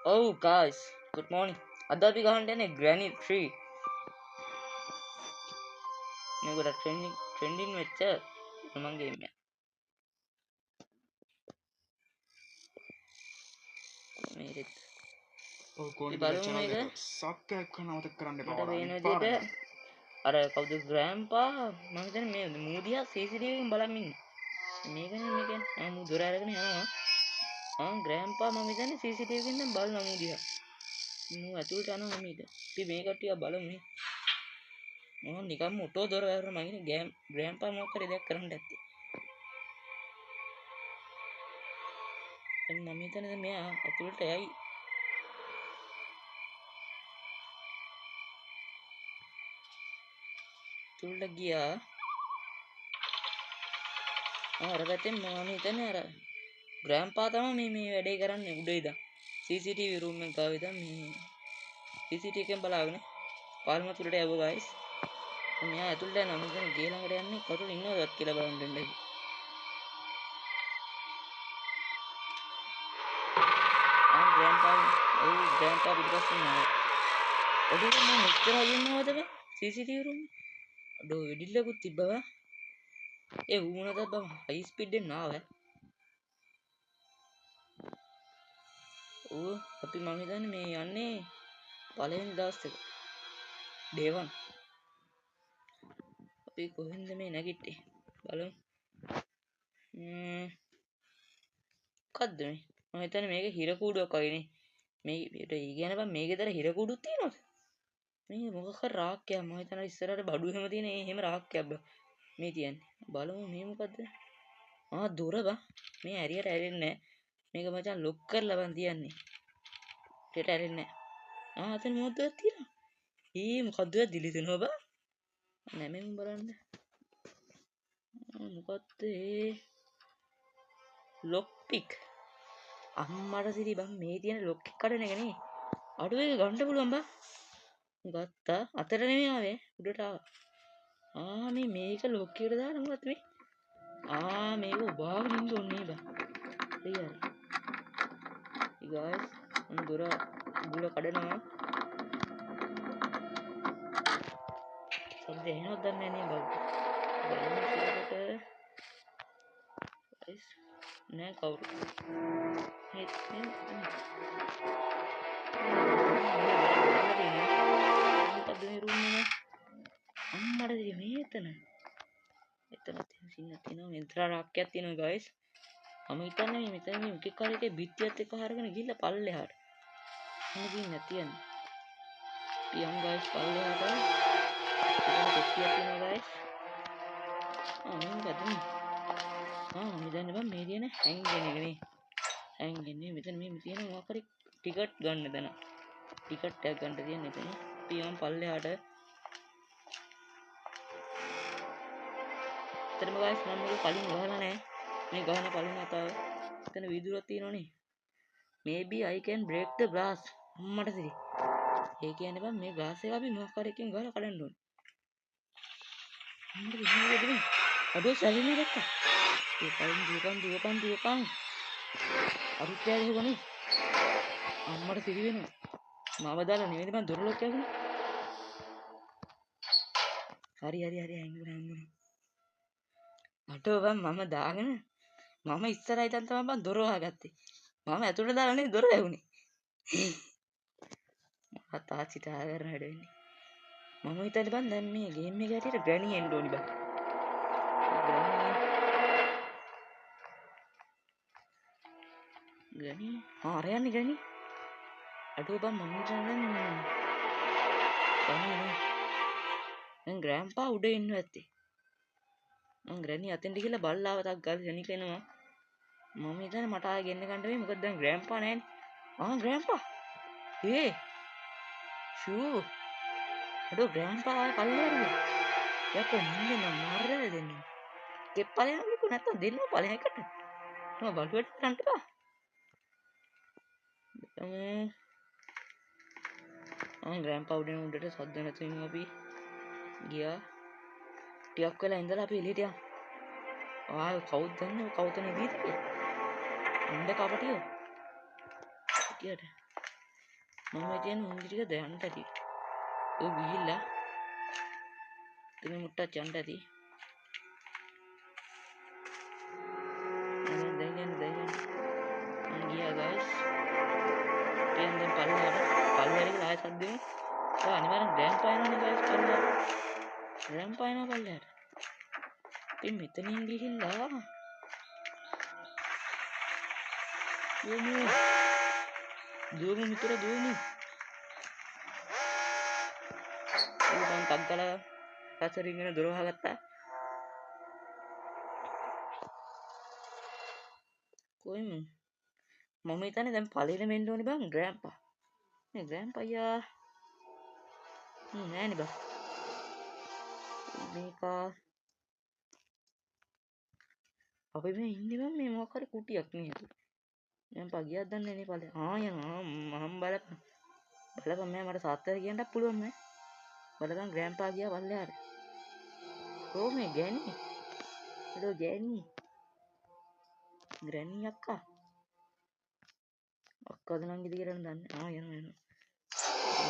Oh guys, good morning. අද අපි ගහන්න යන්නේ Granny 3. මේ ගොඩක් trending වෙච්ච මම ගේම් එක. මේකෙත් ඔව් අපි කොන්ඩිලා බලමු channel මේක. එක subscribe කරන්න අමතක කරන්න එපා. මට ඔයාලා පේන අනිත් විදිහට පාරට. අර කවුද grandpa මම හිතන්නේ මේ මූදියා CCTV එකෙන් බලන් ඉන්නේ. මේකනේ මේ කියන්නේ. මම දොර අරගෙන යනවා. grandpa මම හිතන්නේ CCTV එකෙන් දැන් බලන මූදියා. මම ඇතුළට යනවා මම හිත. අපි මේ කට්ටිය බලමු. මම නිකන් මොටෝ දොර අරගෙන මම ඉන්නේ grandpa මොකක් හරි දෙයක් කරන්න ඇත්තේ. මම හිතන්නේ දැන් මෙයා ඇතුළට යයි. ඇතුළට ගියා. අර පැත්තෙන් මම හිතන්නේ අර ග්‍රෑන්පා තමයි මේ වැඩේ කරන්නේ උඩ ඉඳන්. CCTV room එක ගාව ඉඳන් මේ CCTV එකෙන් බලාගෙන පාල්ම තුලට යවුවා guys. මෙයා ඇතුළට යනවා. මම හිතන්නේ ගේ ළඟට යන්නේ කවුරු ඉන්නවද කියලා බලන්න දෙන්න. ග්‍රෑන්පා පිටපස්සෙන් යනවා. ඔඩේ මම මෙච්චර හයියන්නවද බං CCTV room එක? අඩෝ වෙඩිල්ලකුත් තිබ්බවා. ඒ වුණාද බං හයි ස්පීඩ් එකෙන් ආවා. අපි මම හිතන්නේ මේ යන්නේ පළවෙනි දවස් එක. day 1. අපි කොහෙන්ද මේ නැගිට්ටේ? බලමු. මොකද්ද මේ? මම හිතන්නේ මේක හිර කූඩුවක් වගේනේ. මේකට ඉගෙන බං මේ ගෙදර හිර කූඩුවක් තියෙනවද? මේ මොකක් හරි රාක්කයක් මම හිතනවා ඉස්සරහට බඩු එහෙම තියෙන එහෙම රාක්කයක් බං. මේ තියන්නේ. බලමු මේ මොකද්ද? දොර බං. මේ ඇරියට ඇරෙන්නේ නැහැ. මේක මචං ලොක් කරලා බං තියන්නේ. ඊට ඇරෙන්නේ නැහැ. අතන මොකද්ද තියෙනවා? මොකද්ද දිලිසෙනවා බං? නැමෙන් බලන්න. මොකද්ද ලොක් පික්. අම්මට සිරි බං මේ තියෙන ලොක් එක කඩන එක නේ. අඩුව එක ගන්න පුළුවන් බං. ගත්තා. අතට නෙමෙයි ආවේ. උඩට ආවා. මේක ලොක් එකට දාලා මොකද්ද මේ? මේක ඔබාගෙන ඉන්න ඕනේ බං. හරි. guys දොර උගුල කඩනවා. සද්ද එනවද දන්නේ නැහැ නේ බං. guys නෑ කවුරු. මොකද්ද මේ room එක? අම්මට දිරි මේතන. එතන තියෙනවා මෙතන රාක්කයක් තියෙනවා guys. මම හිතන්නේ මේ මෙතන මේ මොකෙක් හරි එකේ බිත්තියත් එක්ක හරගෙන ගිහිල්ලා පල්ලෙහාට. මොන දින්නේ තියන්නේ. පියන් guys පල්ලෙහාට. එතන බිත්තියක් තියෙනවා guys. මොකද මේ? මම දන්නේ බං මේ තියෙන හැංගෙන එක නේ. හැංගෙන්නේ මෙතන මේ තියෙන මොකක් හරි ටිකට් ගන්න දන. ටිකට් එකක් ගන්න තියෙන එතන. පියන් පල්ලෙහාට. එතනම guys මම මේක කලින් ගහලා නැහැ. මේ ගහන කලින් අතාව. එතන වීදුරුවක් තියෙනවනේ. maybe I can break the glass. අම්මට සිරි. ඒ කියන්නේ බං මේ glass එක අපි මොකක් හරි එකකින් ගහලා කඩන්න ඕනේ. අම්මට සිරි මේ අඩෝ සැලෙන්නේ දැක්කා. දුවපන්. අරුත් යාද හොගනේ. අම්මට සිරි වෙනවා. මාව දාලා නෙවෙයි බං දොර ලොක් කරගන්න. හරි හැංගුණා. අටෝ බං මම දාගෙන මම ඉස්සරහා ඉතින් තමයි බං දොර වහගත්තේ. මම ඇතුළට දාලා නේ දොර ඇහුනේ. තාත්සිට ආගරන වැඩ වෙන්නේ. මම හිතන්නේ බං දැන් මේ ගේම් එකේ හැටියට ග්‍රැනි එන්න ඕනි බං. ග්‍රැනි අර යන්නේ ග්‍රැනි. අඩෝ බං මම හිතන්නේ දැන් ග්‍රෑන්පා උඩ ඉන්න ඇත්තේ. මං ග්‍රැනි අතෙන්ට ගිහලා බල්ලාව තාක් ගාලා ග්‍රැනි කෙනවා. මම හිතන්නේ මට ආයෙ ගෙන්න ගන්න වෙයි. මොකද දැන් ග්‍රෑන්පා නැහැනේ. ග්‍රෑන්පා. ෂූ. අඩෝ ග්‍රෑන්පා ආයෙ පල්ලෙහාට ගියා. යකෝ මුන්නේ නම් මාරලා දෙන්නේ. ගෙප් ඵලයන් ගිහුව නැත්තම් දෙන්නව ඵලයකට. මම බලුවට කරන්න එපා. ග්‍රෑන්පා උඩට සද්ද නැතුව අපි ගියා. ටිකක් වෙලා ඉඳලා අපි එළියට යමු. කවුද දන්නේ කවුතන ඉදීද කියලා. අඬ කපටියෝ. ටිකට. මම කියන උන්ගේ ටික දැනන්න ඇති. ඌ ගිහිල්ලා තුමි මුට්ටක් යන්න ඇති. දැන් මම ගියා guys. ටිකෙන් දැන් පල්ලෙහාට ආයෙත් සද්දෙමු. ඔය අනිවාර්යෙන් ග්‍රෑන්ඩ් පායනවනේ guys පල්ලෙහාට. ග්‍රෑන්ඩ් පායනවා පල්ලෙහාට. ඉතින් මෙතනින් ගිහිල්ලා දුවමු මිතුර දුවමු. ඌ දැන් ටක් ගාලා පස්සරින් එන දොර වහගත්තා. කොයිම මම හිතන්නේ දැන් පළවෙනිම එන්න ඕනේ බං ග්‍රෑන්ඩ්පා. මේ ග්‍රෑන්ඩ්පා අයියා නෑනේ බං. මේක අපි මේ ඉන්නේ බං මේ මොකක් හරි කුටියක් නේද? ග්‍රෑන්ඩ්පා ගියද දන්නේ නේ පළේ. යනවා මම බලපන් මම මට සාත්තර කියන්නත් පුළුවන් මේ. බලපන් ග්‍රෑන්ඩ්පා ගියා පල්ලෙහාට. මේ ගෑණි. හලෝ ගෑණි. ග්‍රෑණි අක්කා. අක්කාද නංගිද කියලා දන්නේ. යනවා.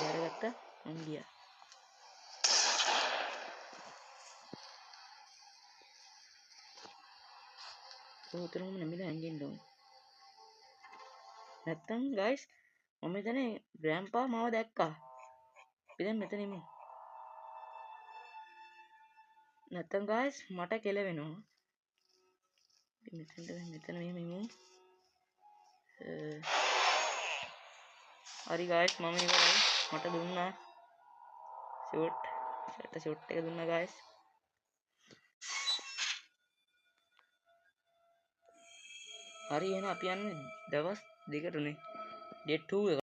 ඉරාරගත්තා මං ගියා. උතරම නැමිලා හැංගෙන්න ඕනේ. නැත්තම් guys මම හිතන්නේ ග්‍රෑන්ඩ්පා මාව දැක්කා. අපි දැන් මෙතන ඉමු. නැත්තම් guys මට කෙලවෙනවා. මෙතන මෙහෙම ඉමු. හරි guys මම ඉවරයි. මට දුන්නා ෂොට් එක දුන්නා guys. හරි එහෙනම් අපි යන්නේ දවස් 2කටනේ. day 2 එක.